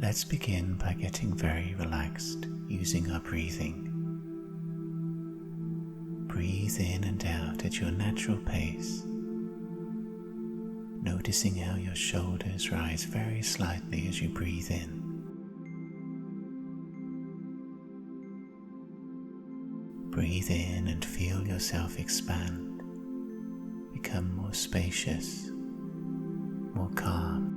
Let's begin by getting very relaxed using our breathing. Breathe in and out at your natural pace, noticing how your shoulders rise very slightly as you breathe in. Breathe in and feel yourself expand, become more spacious, more calm.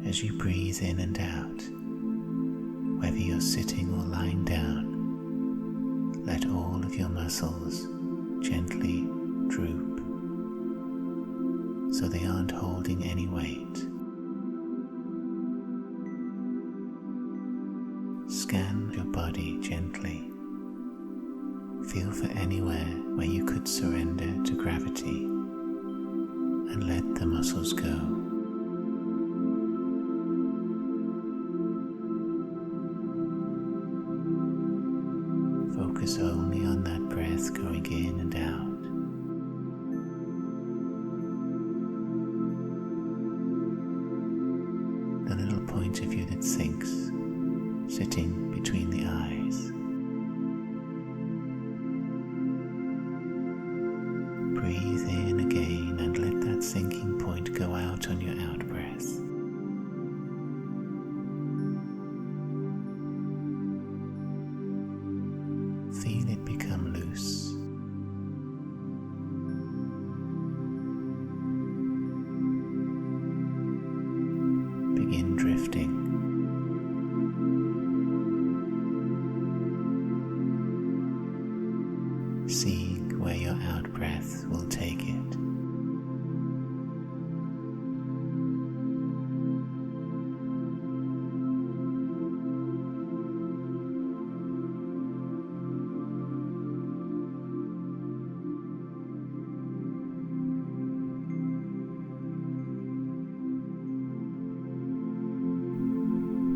As you breathe in and out, whether you're sitting or lying down, let all of your muscles gently droop so they aren't holding any weight. Scan your body gently. Feel for anywhere where you could surrender to gravity and let the muscles go. Focus only on that breath going in and out. The little point of you that thinks, sitting between the eyes. Breathe in again and let that thinking point go out on your out breath. Feel it become loose. Begin drifting. Seeing where your out breath will take it.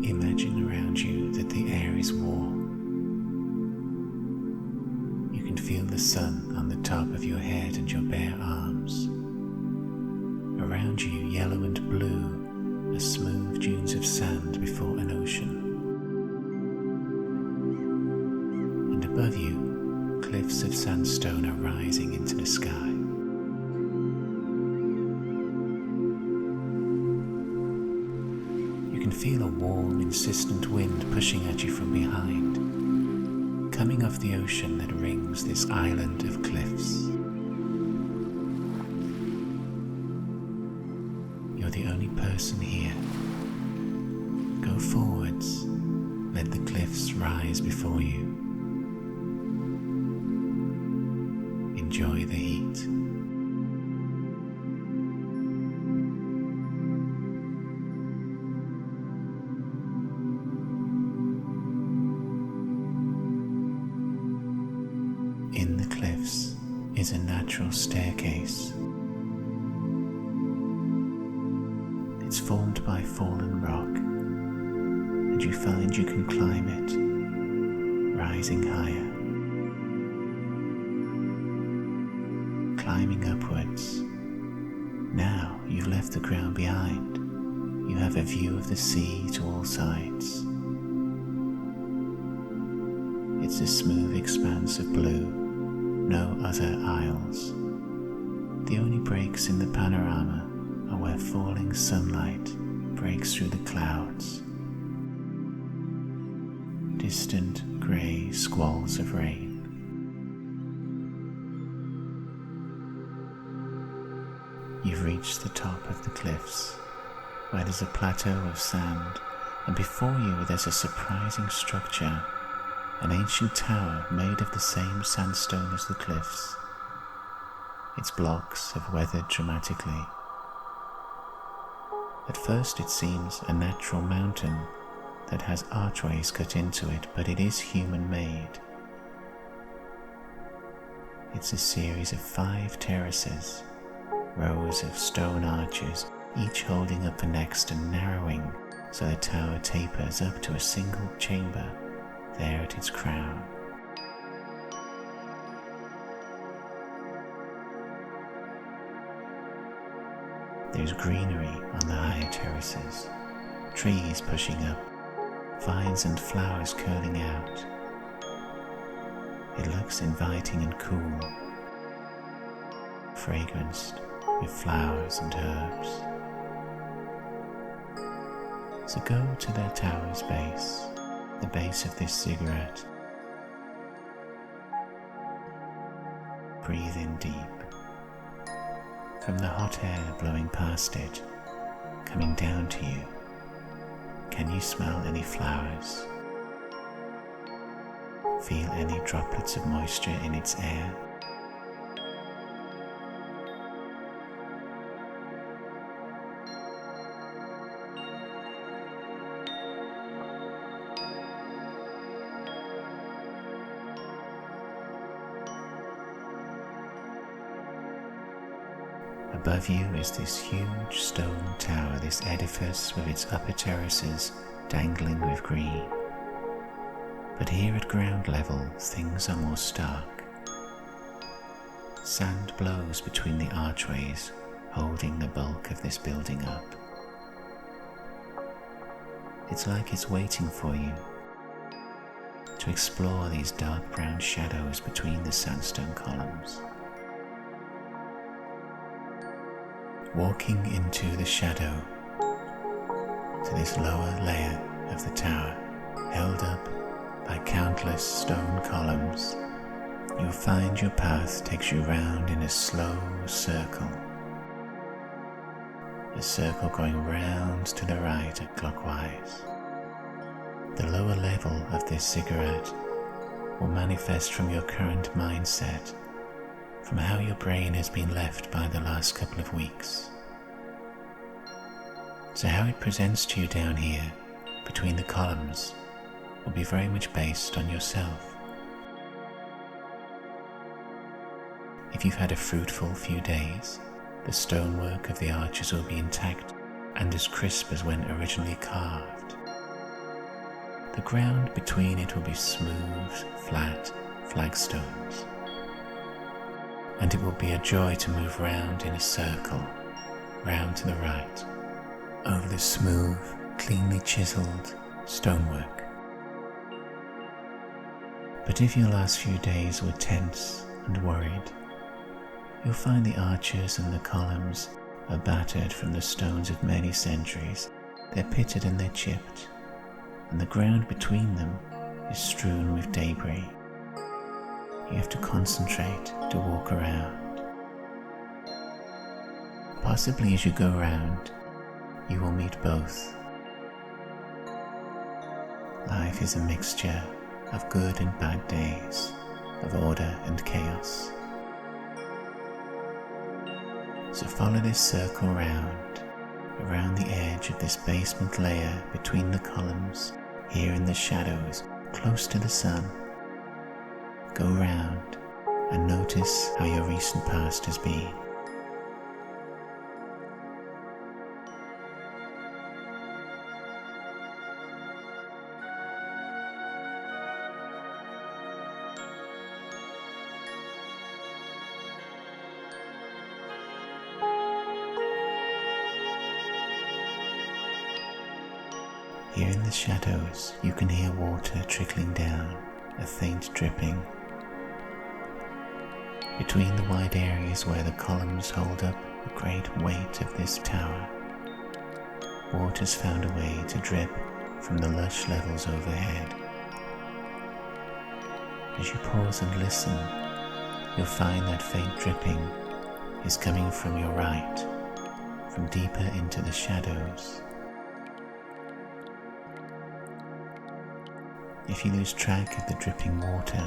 Imagine around you that the air is warm. You can feel the sun on the top of your head and your bare arms. Around you, yellow and blue, are smooth dunes of sand before an ocean. And above you, cliffs of sandstone are rising into the sky. You can feel a warm, insistent wind pushing at you from behind, coming off the ocean that rings this island of cliffs. You're the only person here. Go forwards, let the cliffs rise before you. Enjoy the heat. In the cliffs is a natural staircase. It's formed by fallen rock, and you find you can climb it, rising higher, climbing upwards. Now you've left the ground behind. You have a view of the sea to all sides. It's a smooth expanse of blue, no other isles. The only breaks in the panorama are where falling sunlight breaks through the clouds. Distant grey squalls of rain. You've reached the top of the cliffs, where there's a plateau of sand, and before you there's a surprising structure, an ancient tower made of the same sandstone as the cliffs. Its blocks have weathered dramatically. At first it seems a natural mountain that has archways cut into it, but it is human-made. It's a series of 5 terraces, rows of stone arches, each holding up the next and narrowing so the tower tapers up to a single chamber there at its crown. There's greenery on the higher terraces, trees pushing up, vines and flowers curling out. It looks inviting and cool, fragranced with flowers and herbs. So go to their tower's base, the base of this ziggurat. Breathe in deep. From the hot air blowing past it, coming down to you, can you smell any flowers? Feel any droplets of moisture in its air? Above you is this huge stone tower, this edifice with its upper terraces dangling with green. But here at ground level, things are more stark. Sand blows between the archways, holding the bulk of this building up. It's like it's waiting for you to explore these dark brown shadows between the sandstone columns. Walking into the shadow to this lower layer of the tower, held up by countless stone columns, you'll find your path takes you round in a slow circle. A circle going round to the right and clockwise. The lower level of this ziggurat will manifest from your current mindset, from how your brain has been left by the last couple of weeks. So how it presents to you down here, between the columns, will be very much based on yourself. If you've had a fruitful few days, the stonework of the arches will be intact and as crisp as when originally carved. The ground between it will be smooth, flat flagstones. And it will be a joy to move round in a circle, round to the right, over the smooth, cleanly chiseled stonework. But if your last few days were tense and worried, you'll find the arches and the columns are battered from the stones of many centuries. They're pitted and they're chipped, and the ground between them is strewn with debris. You have to concentrate to walk around. Possibly as you go around, you will meet both. Life is a mixture of good and bad days, of order and chaos. So follow this circle around the edge of this basement layer between the columns, here in the shadows, close to the sun. Go round and notice how your recent past has been. Here in the shadows, you can hear water trickling down, a faint dripping. Between the wide areas where the columns hold up the great weight of this tower, water's found a way to drip from the lush levels overhead. As you pause and listen, you'll find that faint dripping is coming from your right, from deeper into the shadows. If you lose track of the dripping water,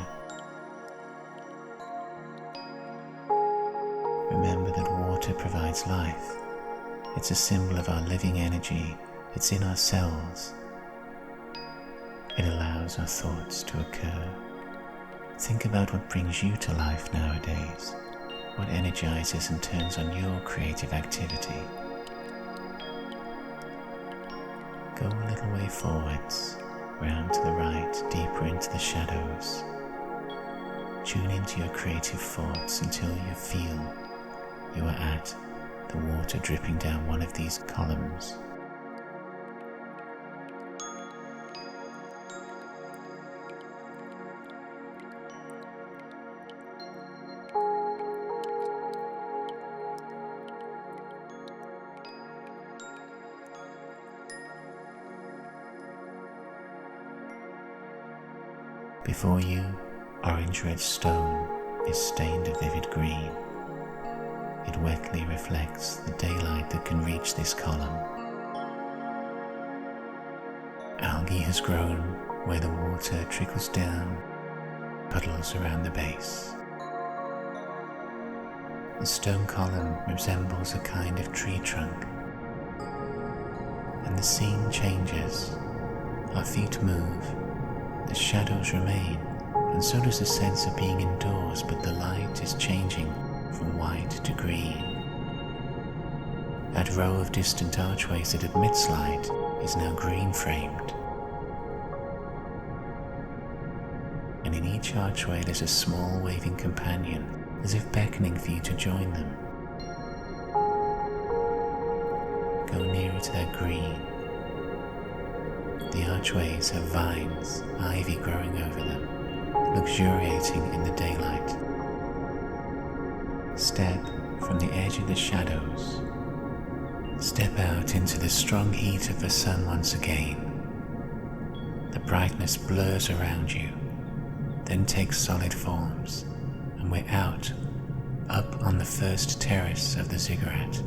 remember that water provides life. It's a symbol of our living energy. It's in our cells. It allows our thoughts to occur. Think about what brings you to life nowadays, what energizes and turns on your creative activity. Go a little way forwards, round to the right, deeper into the shadows. Tune into your creative thoughts until you feel you are at the water dripping down one of these columns. Before you, orange-red stone is stained a vivid green. It wetly reflects the daylight that can reach this column. Algae has grown where the water trickles down, puddles around the base. The stone column resembles a kind of tree trunk, and the scene changes. Our feet move, the shadows remain, and so does the sense of being indoors, but the light is changing from white to green. That row of distant archways that admits light is now green framed. And in each archway there's a small waving companion, as if beckoning for you to join them. Go nearer to that green. The archways have vines, ivy growing over them, luxuriating in the daylight. Step from the edge of the shadows. Step out into the strong heat of the sun once again. The brightness blurs around you, then takes solid forms, and we're out, up on the first terrace of the Ziggurat.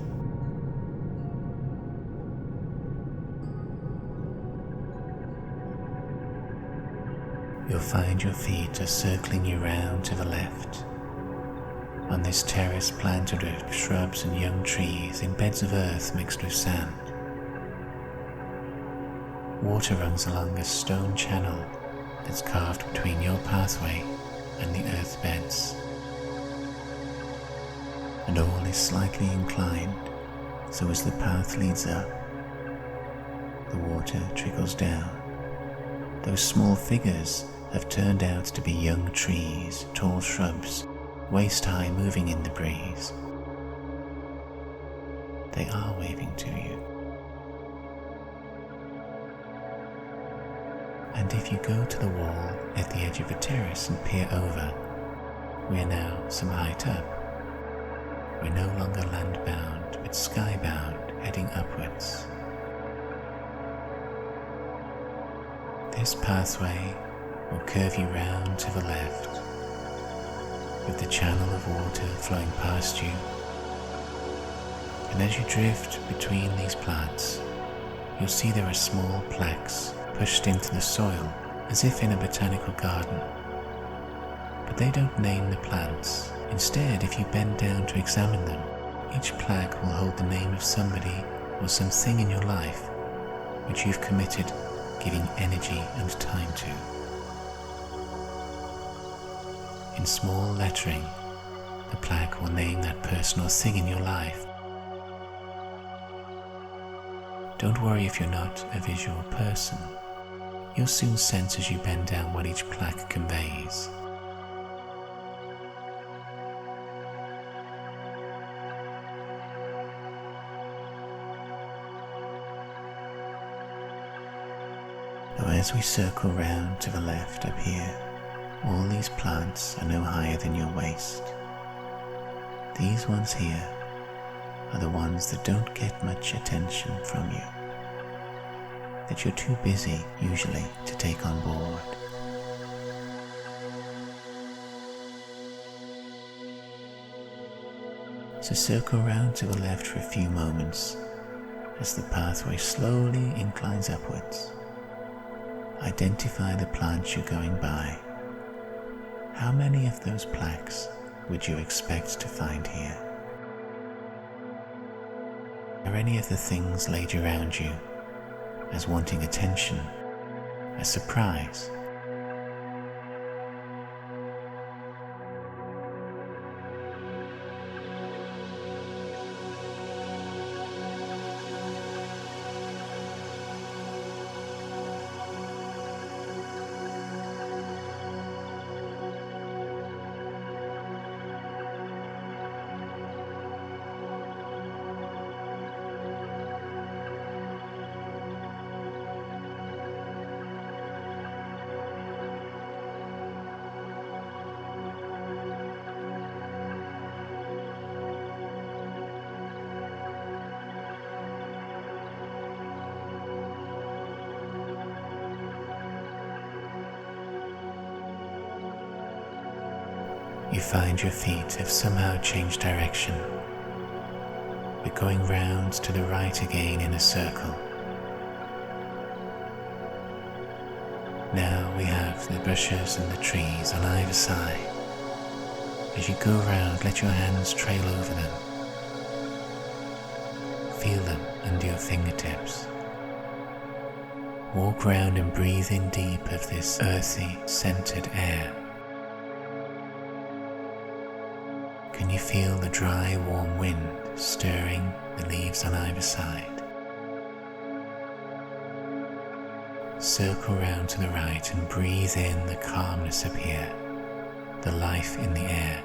You'll find your feet are circling you round to the left. On this terrace planted with shrubs and young trees in beds of earth mixed with sand. Water runs along a stone channel that's carved between your pathway and the earth beds. And all is slightly inclined, so as the path leads up, the water trickles down. Those small figures have turned out to be young trees, tall shrubs, waist-high, moving in the breeze. They are waving to you. And if you go to the wall at the edge of the terrace and peer over, we are now some height up. We're no longer land-bound, but sky-bound, heading upwards. This pathway will curve you round to the left, with the channel of water flowing past you. And as you drift between these plants, you'll see there are small plaques pushed into the soil, as if in a botanical garden. But they don't name the plants. Instead, if you bend down to examine them, each plaque will hold the name of somebody or something in your life which you've committed giving energy and time to. In small lettering, the plaque will name that person or thing in your life. Don't worry if you're not a visual person. You'll soon sense as you bend down what each plaque conveys. So as we circle round to the left up here, all these plants are no higher than your waist. These ones here are the ones that don't get much attention from you, that you're too busy usually to take on board. So circle round to the left for a few moments as the pathway slowly inclines upwards. Identify the plants you're going by. How many of those plaques would you expect to find here? Are any of the things laid around you as wanting attention, a surprise? You find your feet have somehow changed direction. We're going round to the right again in a circle. Now we have the bushes and the trees on either side. As you go round, let your hands trail over them. Feel them under your fingertips. Walk round and breathe in deep of this earthy, scented air. Can you feel the dry, warm wind stirring the leaves on either side? Circle round to the right and breathe in the calmness up here, the life in the air.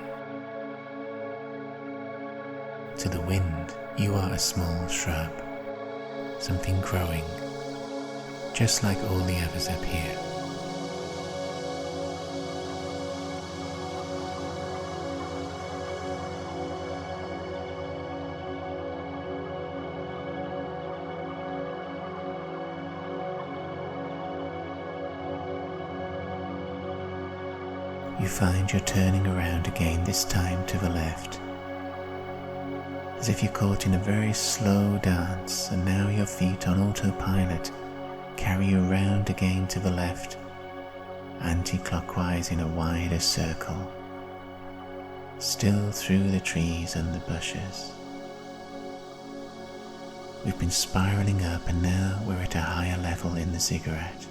To the wind, you are a small shrub, something growing, just like all the others up here. You find you're turning around again, this time to the left, as if you're caught in a very slow dance, and now your feet on autopilot carry you round again to the left, anti-clockwise in a wider circle, still through the trees and the bushes. We've been spiraling up and now we're at a higher level in the Ziggurat.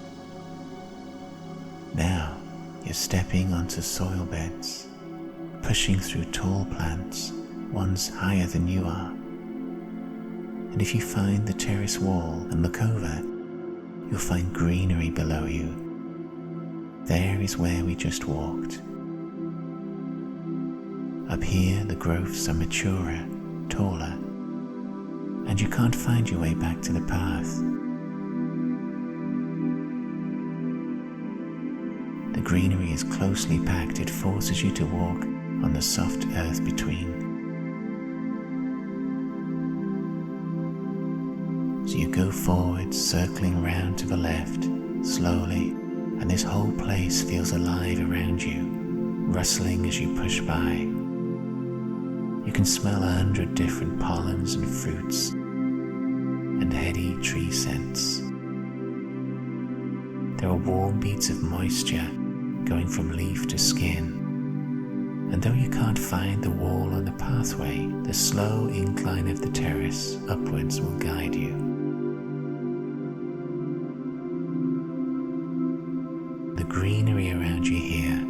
Now you're stepping onto soil beds, pushing through tall plants, ones higher than you are. And if you find the terrace wall and look over, you'll find greenery below you. There is where we just walked. Up here the growths are maturer, taller, and you can't find your way back to the path. The greenery is closely packed, it forces you to walk on the soft earth between. So you go forward, circling round to the left, slowly, and this whole place feels alive around you, rustling as you push by. You can smell 100 different pollens and fruits, and heady tree scents. There are warm beads of moisture going from leaf to skin, and though you can't find the wall or the pathway, the slow incline of the terrace upwards will guide you. The greenery around you here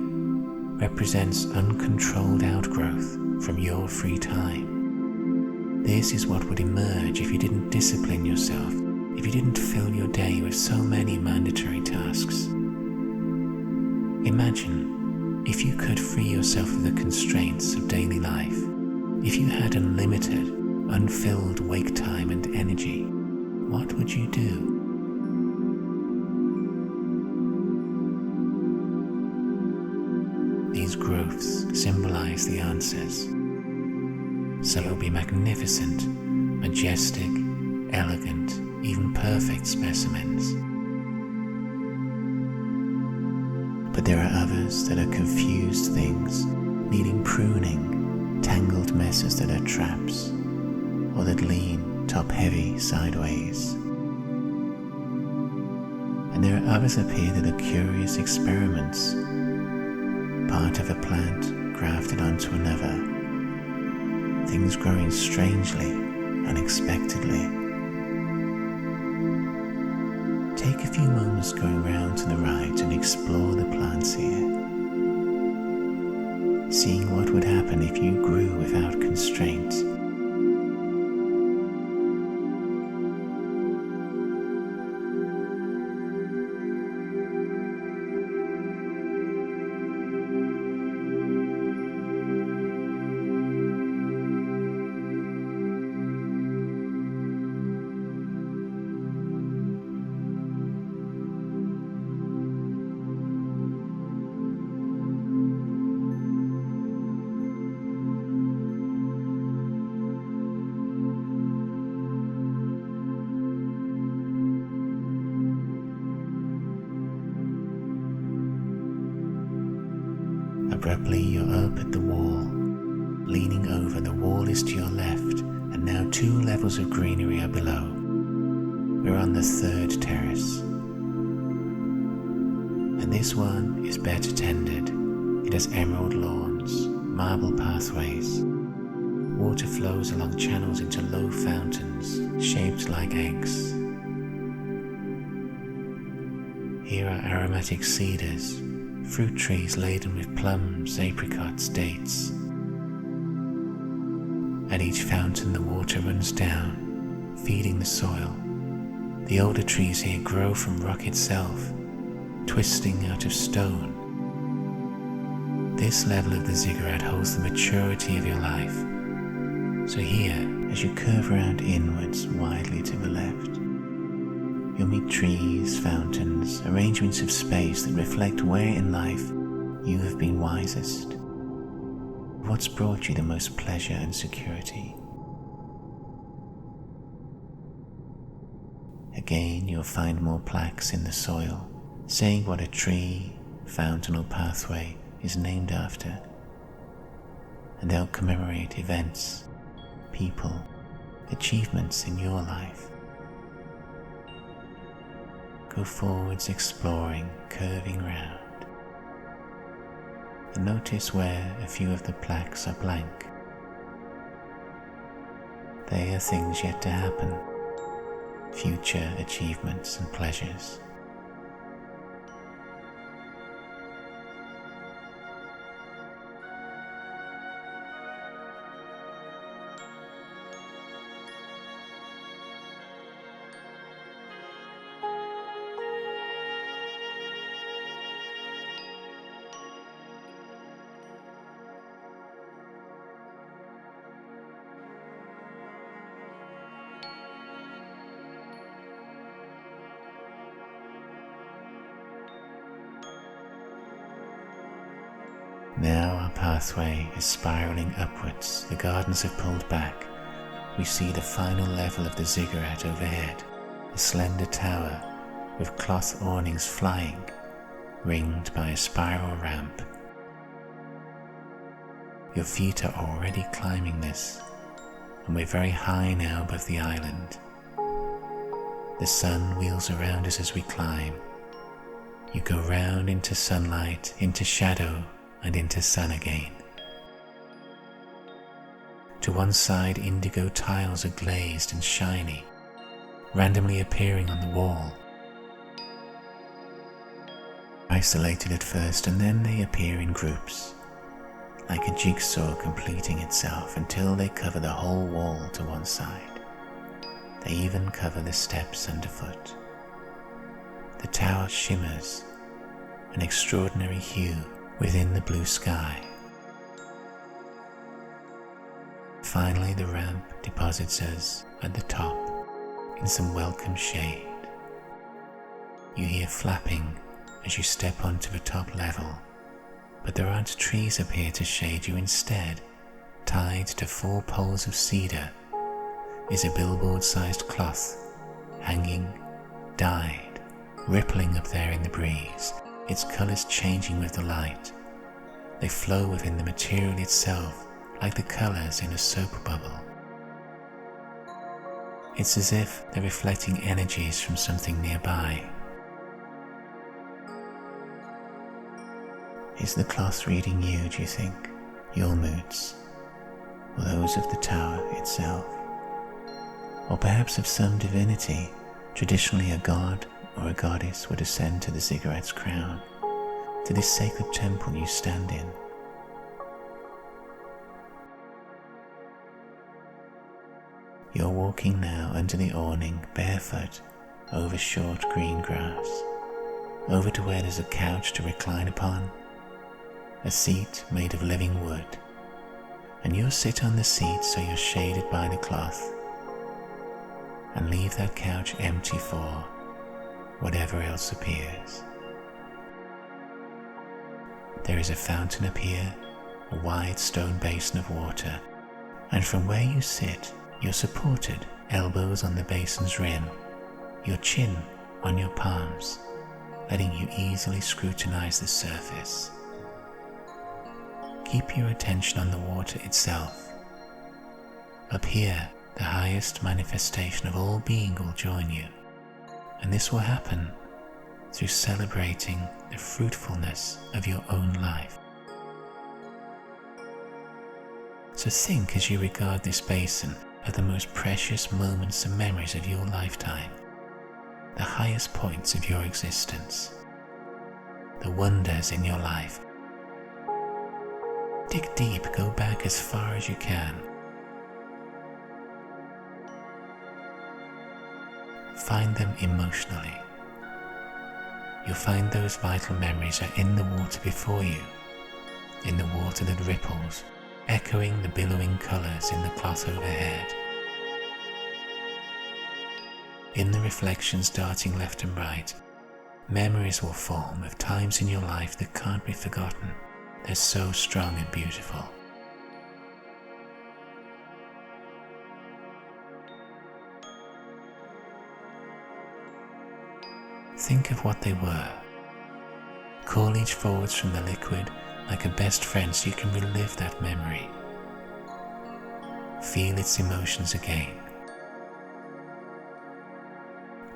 represents uncontrolled outgrowth from your free time. This is what would emerge if you didn't discipline yourself, if you didn't fill your day with so many mandatory tasks. Imagine if you could free yourself of the constraints of daily life, if you had unlimited, unfilled wake time and energy, what would you do? These growths symbolize the answers. So it will be magnificent, majestic, elegant, even perfect specimens. But there are others that are confused things, needing pruning, tangled messes that are traps, or that lean top-heavy sideways. And there are others up here that are curious experiments, part of a plant grafted onto another, things growing strangely, unexpectedly. Take a few moments going round to the right and explore the plants here, seeing what would happen if you grew without constraint. Abruptly you're up at the wall. Leaning over, the wall is to your left, and now 2 levels of greenery are below. We're on the 3rd terrace. And this one is better tended. It has emerald lawns, marble pathways. Water flows along channels into low fountains, shaped like eggs. Here are aromatic cedars, fruit trees laden with plums, apricots, dates. At each fountain the water runs down, feeding the soil. The older trees here grow from rock itself, twisting out of stone. This level of the ziggurat holds the maturity of your life. So here, as you curve around inwards widely to the left, you'll meet trees, fountains, arrangements of space that reflect where in life you have been wisest, what's brought you the most pleasure and security. Again, you'll find more plaques in the soil, saying what a tree, fountain or pathway is named after, and they'll commemorate events, people, achievements in your life. Go forwards exploring, curving round, and notice where a few of the plaques are blank. They are things yet to happen, future achievements and pleasures. Now our pathway is spiraling upwards, the gardens have pulled back. We see the final level of the ziggurat overhead, a slender tower with cloth awnings flying, ringed by a spiral ramp. Your feet are already climbing this, and we're very high now above the island. The sun wheels around us as we climb. You go round into sunlight, into shadow, and into sun again. To one side, indigo tiles are glazed and shiny, randomly appearing on the wall. Isolated at first, and then they appear in groups, like a jigsaw completing itself until they cover the whole wall to one side. They even cover the steps underfoot. The tower shimmers, an extraordinary hue within the blue sky. Finally, the ramp deposits us at the top in some welcome shade. You hear flapping as you step onto the top level, but there aren't trees up here to shade you. Instead, tied to 4 poles of cedar, is a billboard-sized cloth, hanging, dyed, rippling up there in the breeze, its colours changing with the light. They flow within the material itself like the colours in a soap bubble. It's as if they're reflecting energies from something nearby. Is the cloth reading you, do you think? Your moods? Or those of the tower itself? Or perhaps of some divinity? Traditionally a god or a goddess would ascend to the Ziggurat's crown, to this sacred temple you stand in. You're walking now under the awning, barefoot, over short green grass, over to where there's a couch to recline upon, a seat made of living wood, and you'll sit on the seat so you're shaded by the cloth, and leave that couch empty for whatever else appears. There is a fountain up here, a wide stone basin of water, and from where you sit, you're supported, elbows on the basin's rim, your chin on your palms, letting you easily scrutinize the surface. Keep your attention on the water itself. Up here, the highest manifestation of all being will join you, and this will happen through celebrating the fruitfulness of your own life. So think, as you regard this basin, of the most precious moments and memories of your lifetime, the highest points of your existence, the wonders in your life. Dig deep, go back as far as you can. Find them emotionally. You'll find those vital memories are in the water before you, in the water that ripples, echoing the billowing colours in the cloth overhead. In the reflections darting left and right, memories will form of times in your life that can't be forgotten. They're so strong and beautiful. Think of what they were. Call each forwards from the liquid like a best friend so you can relive that memory. Feel its emotions again.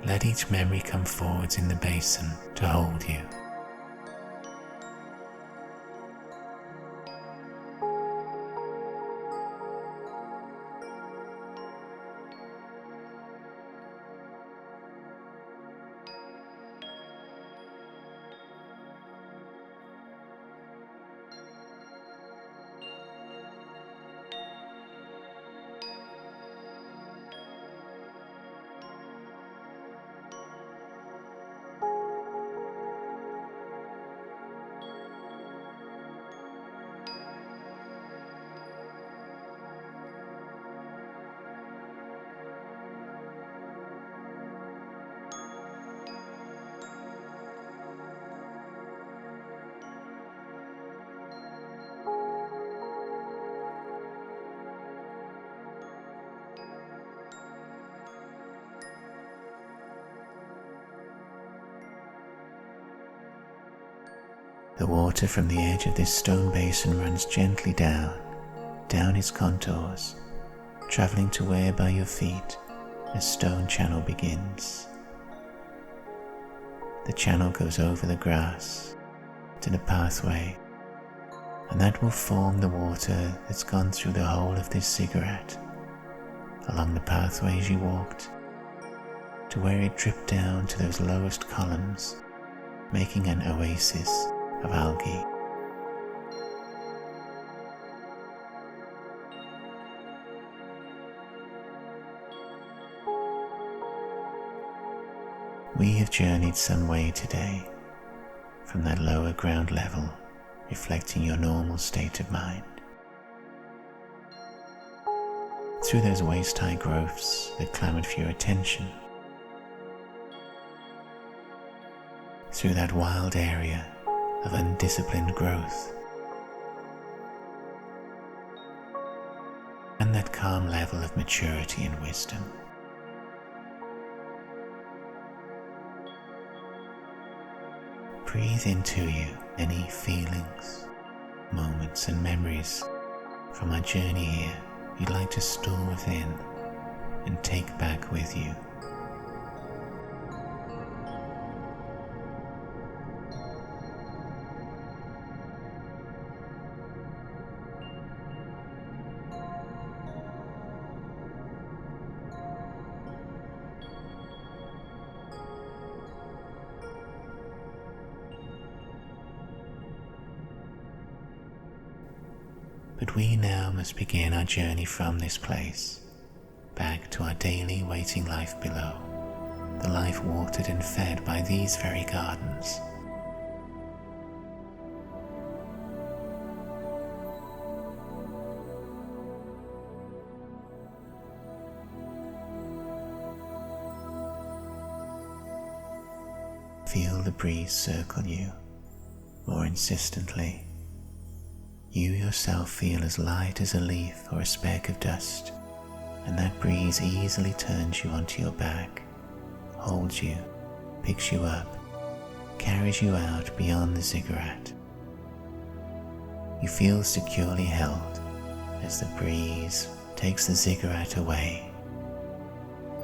Let each memory come forwards in the basin to hold you. The water from the edge of this stone basin runs gently down its contours, travelling to where by your feet a stone channel begins. The channel goes over the grass to the pathway, and that will form the water that's gone through the whole of this ziggurat, along the pathways you walked, to where it dripped down to those lowest columns, making an oasis of algae. We have journeyed some way today from that lower ground level, reflecting your normal state of mind, through those waist-high growths that clamoured for your attention, through that wild area of undisciplined growth and that calm level of maturity and wisdom. Breathe into you any feelings, moments and memories from our journey here you'd like to store within and take back with you. But we now must begin our journey from this place, back to our daily waiting life below, the life watered and fed by these very gardens. Feel the breeze circle you more insistently. You yourself feel as light as a leaf or a speck of dust, and that breeze easily turns you onto your back, holds you, picks you up, carries you out beyond the ziggurat. You feel securely held as the breeze takes the ziggurat away,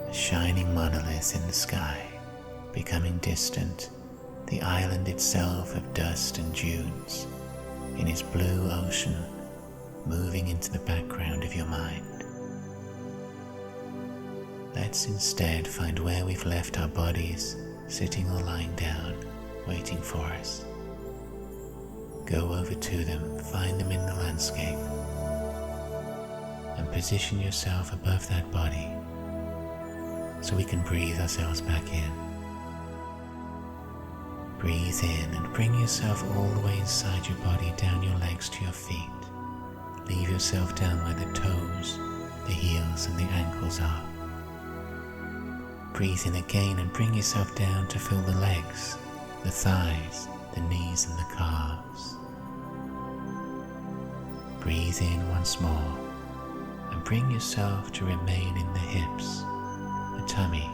a shining monolith in the sky, becoming distant, the island itself of dust and dunes, in its blue ocean, moving into the background of your mind. Let's instead find where we've left our bodies, sitting or lying down, waiting for us. Go over to them, find them in the landscape, and position yourself above that body so we can breathe ourselves back in. Breathe in and bring yourself all the way inside your body, down your legs to your feet. Leave yourself down where the toes, the heels and the ankles are. Breathe in again and bring yourself down to fill the legs, the thighs, the knees and the calves. Breathe in once more and bring yourself to remain in the hips, the tummy,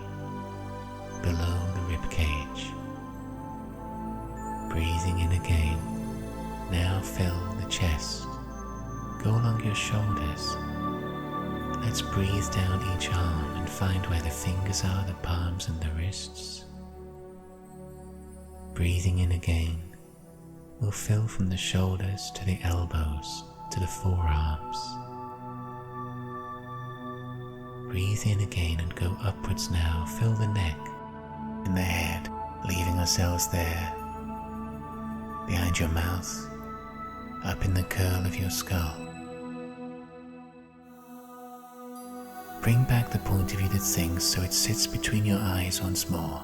below the rib cage. Breathing in again, now fill the chest, go along your shoulders. Let's breathe down each arm and find where the fingers are, the palms and the wrists. Breathing in again, we'll fill from the shoulders to the elbows, to the forearms. Breathe in again and go upwards now, fill the neck and the head, leaving ourselves there, behind your mouth, up in the curl of your skull. Bring back the point of view that thinks so it sits between your eyes once more.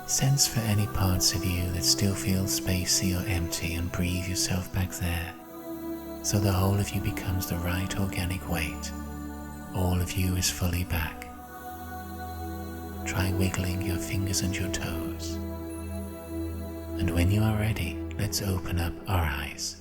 Sense for any parts of you that still feel spacey or empty and breathe yourself back there, so the whole of you becomes the right organic weight. All of you is fully back. Try wiggling your fingers and your toes. And when you are ready, let's open up our eyes.